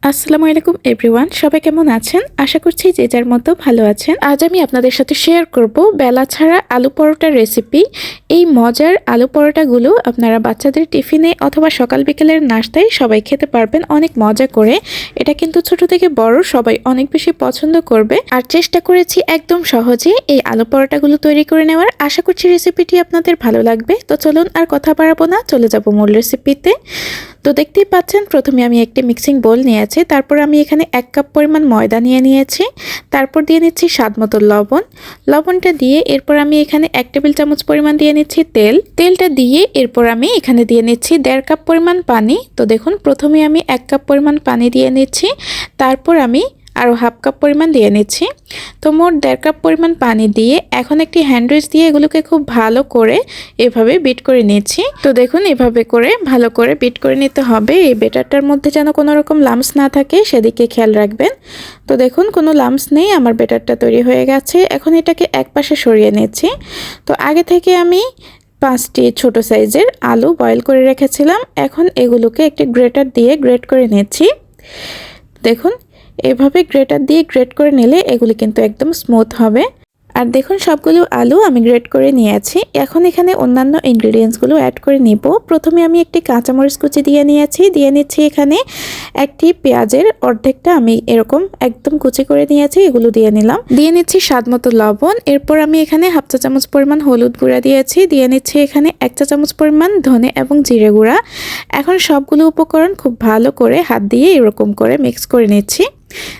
আসসালামু আলাইকুম এভরিওয়ান, সবাই কেমন আছেন? আশা করছি যে যার মতো ভালো আছেন। আজ আমি আপনাদের সাথে শেয়ার করব বেলা ছাড়া আলু পরোটার রেসিপি। এই মজার আলু পরোটাগুলো আপনারা বাচ্চাদের টিফিনে অথবা সকাল বিকেলের নাস্তায় সবাই খেতে পারবেন অনেক মজা করে। এটা কিন্তু ছোট থেকে বড় সবাই অনেক বেশি পছন্দ করবে। আর চেষ্টা করেছি একদম সহজে এই আলু পরোটাগুলো তৈরি করে নেওয়ার। আশা করছি রেসিপিটি আপনাদের ভালো লাগবে। তো চলুন আর কথা বাড়াবো না, চলে যাব মূল রেসিপিতে। তো দেখতেই পাচ্ছেন, প্রথমে আমি একটি মিক্সিং বোল নিয়েছি। তারপর আমি এখানে 1 কাপ পরিমাণ ময়দা নিয়ে নিয়েছি। তারপর দিয়ে নিচ্ছি স্বাদমতো লবণ। লবণটা দিয়ে এরপর আমি এখানে 1 টেবিল চামচ পরিমাণ দিয়ে নিচ্ছি তেলটা দিয়ে এরপর আমি এখানে দিয়ে নিচ্ছি 1.5 কাপ পরিমাণ পানি। তো দেখুন, প্রথমে আমি 1 কাপ পরিমাণ পানি দিয়ে নিচ্ছি, তারপর আমি আরও 1/2 কাপ পরিমাণ দিয়ে নিচ্ছি। তো মোট 1.5 কাপ পরিমাণ পানি দিয়ে এখন একটি হ্যান্ড উইচ দিয়ে এগুলোকে খুব ভালো করে এভাবে বিট করে নিচ্ছি। তো দেখুন, এভাবে করে ভালো করে বিট করে নিতে হবে। এই বেটারটার মধ্যে যেন কোনো রকম লাম্পস না থাকে সেদিকে খেয়াল রাখবেন। তো দেখুন, কোনো লাম্পস নেই, আমার বেটারটা তৈরি হয়ে গেছে। এখন এটাকে এক পাশে সরিয়ে নিচ্ছি। তো আগে থেকে আমি 5টি ছোট সাইজের আলু বয়েল করে রেখেছিলাম। এখন এগুলোকে একটি গ্রেটার দিয়ে গ্রেট করে নিচ্ছি। দেখুন, এভাবে গ্রেটার দিয়ে গ্রেট করে নিলে এগুলি কিন্তু একদম স্মুথ হবে। আর দেখুন, সবগুলো আলু আমি গ্রেট করে নিয়েছি। এখন এখানে অন্যান্য ইনগ্রেডিয়েন্টসগুলো অ্যাড করে নিব। প্রথমে আমি একটি কাঁচামরিচ কুচি দিয়ে নিচ্ছি এখানে একটি পেঁয়াজের অর্ধেকটা আমি এরকম একদম কুচি করে নিয়েছি, এগুলো দিয়ে নিচ্ছি স্বাদমতো লবণ। এরপর আমি এখানে 1/2 চা চামচ পরিমাণ হলুদ গুঁড়া দিয়ে নিচ্ছি এখানে 1 চা চামচ পরিমাণ ধনে এবং জিরে গুঁড়া। এখন সবগুলো উপকরণ খুব ভালো করে হাত দিয়ে এরকম করে মিক্স করে নিচ্ছি।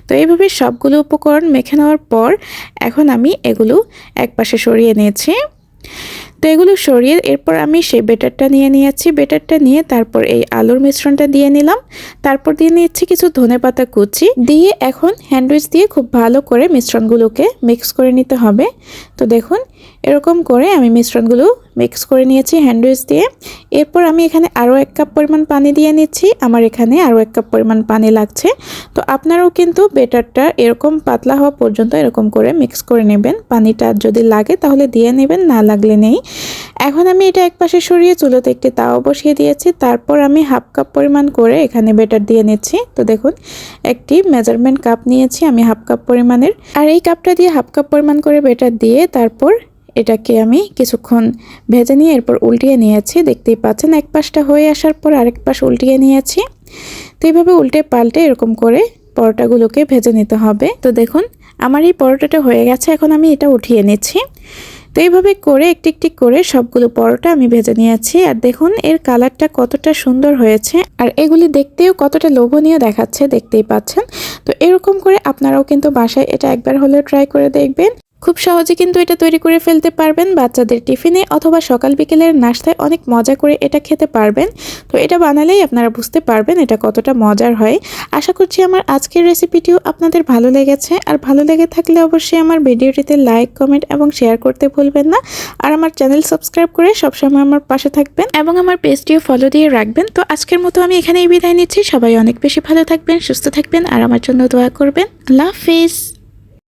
তো এইভাবে সবগুলো উপকরণ মেখে নেওয়ার পর এখন আমি এগুলো একপাশে সরিয়ে নিয়েছি। তো এগুলো সরিয়ে এরপর আমি সেই বেটারটা নিয়ে তারপর এই আলুর মিশ্রণটা দিয়ে নিলাম। তারপর দিয়ে নিচ্ছি কিছু ধনেপাতা কুচি দিয়ে এখন হ্যান্ডউইচ দিয়ে খুব ভালো করে মিশ্রণগুলোকে মিক্স করে নিতে হবে। তো দেখুন, এরকম করে আমি মিশ্রণগুলো মিক্স করে নিয়েছি হ্যান্ডউইচ দিয়ে। এরপর আমি এখানে আরও 1 কাপ পরিমাণ পানি দিয়ে নিচ্ছি। আমার এখানে আরও 1 কাপ পরিমাণ পানি লাগছে। তো আপনারাও কিন্তু বেটারটা এরকম পাতলা হওয়া পর্যন্ত এরকম করে মিক্স করে নেবেন। পানিটা যদি লাগে তাহলে দিয়ে নেবেন, না লাগলে নেই। এখন আমি এটা একপাশে সরিয়ে চুলোতে একটি তাওয়া বসিয়ে দিয়েছি। তারপর আমি 1/2 কাপ পরিমাণ করে এখানে বেটার দিয়ে নিচ্ছি। তো দেখুন, একটি মেজারমেন্ট কাপ নিয়েছি আমি 1/2 কাপ পরিমাণের। আর এই কাপটা দিয়ে 1/2 কাপ পরিমাণ করে বেটার দিয়ে তারপর এটাকে আমি কিছুক্ষণ ভেজে নিয়ে এরপর উল্টিয়ে নিয়েছি। দেখতেই পাচ্ছেন, এক পাশটা হয়ে আসার পর আরেক পাশ উল্টিয়ে নিয়েছি। তো এইভাবে উল্টে পাল্টে এরকম করে পরোটাগুলোকে ভেজে নিতে হবে। তো দেখুন, আমার এই পরোটাটা হয়ে গেছে। এখন আমি এটা উঠিয়ে নিচ্ছি। তো এইভাবে করে একটি একটি করে সবগুলো পরোটা আমি ভেজে নিয়েছি। আর দেখুন, এর কালারটা কতটা সুন্দর হয়েছে আর এগুলি দেখতেও কতটা লোভনীয় দেখাচ্ছে, দেখতেই পাচ্ছেন। তো এরকম করে আপনারাও কিন্তু বাসায় এটা একবার হলেও ট্রাই করে দেখবেন। খুব সহজে কিন্তু এটা তৈরি করে ফেলতে পারবেন বাচ্চাদের টিফিনে অথবা সকাল বিকেলের নাস্তায় অনেক মজা করে এটা খেতে পারবেন। তো এটা বানালেই আপনারা বুঝতে পারবেন এটা কতটা মজার হয়। আশা করছি আমার আজকের রেসিপিটিও আপনাদের ভালো লেগেছে। আর ভালো লেগে থাকলে অবশ্যই আমার ভিডিওটিতে লাইক, কমেন্ট এবং শেয়ার করতে ভুলবেন না। আর আমার চ্যানেল সাবস্ক্রাইব করে সবসময় আমার পাশে থাকবেন এবং আমার পেজটিও ফলো দিয়ে রাখবেন। তো আজকের মতো আমি এখানেই বিদায় নিচ্ছি। সবাই অনেক বেশি ভালো থাকবেন, সুস্থ থাকবেন আর আমার জন্য দোয়া করবেন। আল্লাহ হাফেজ।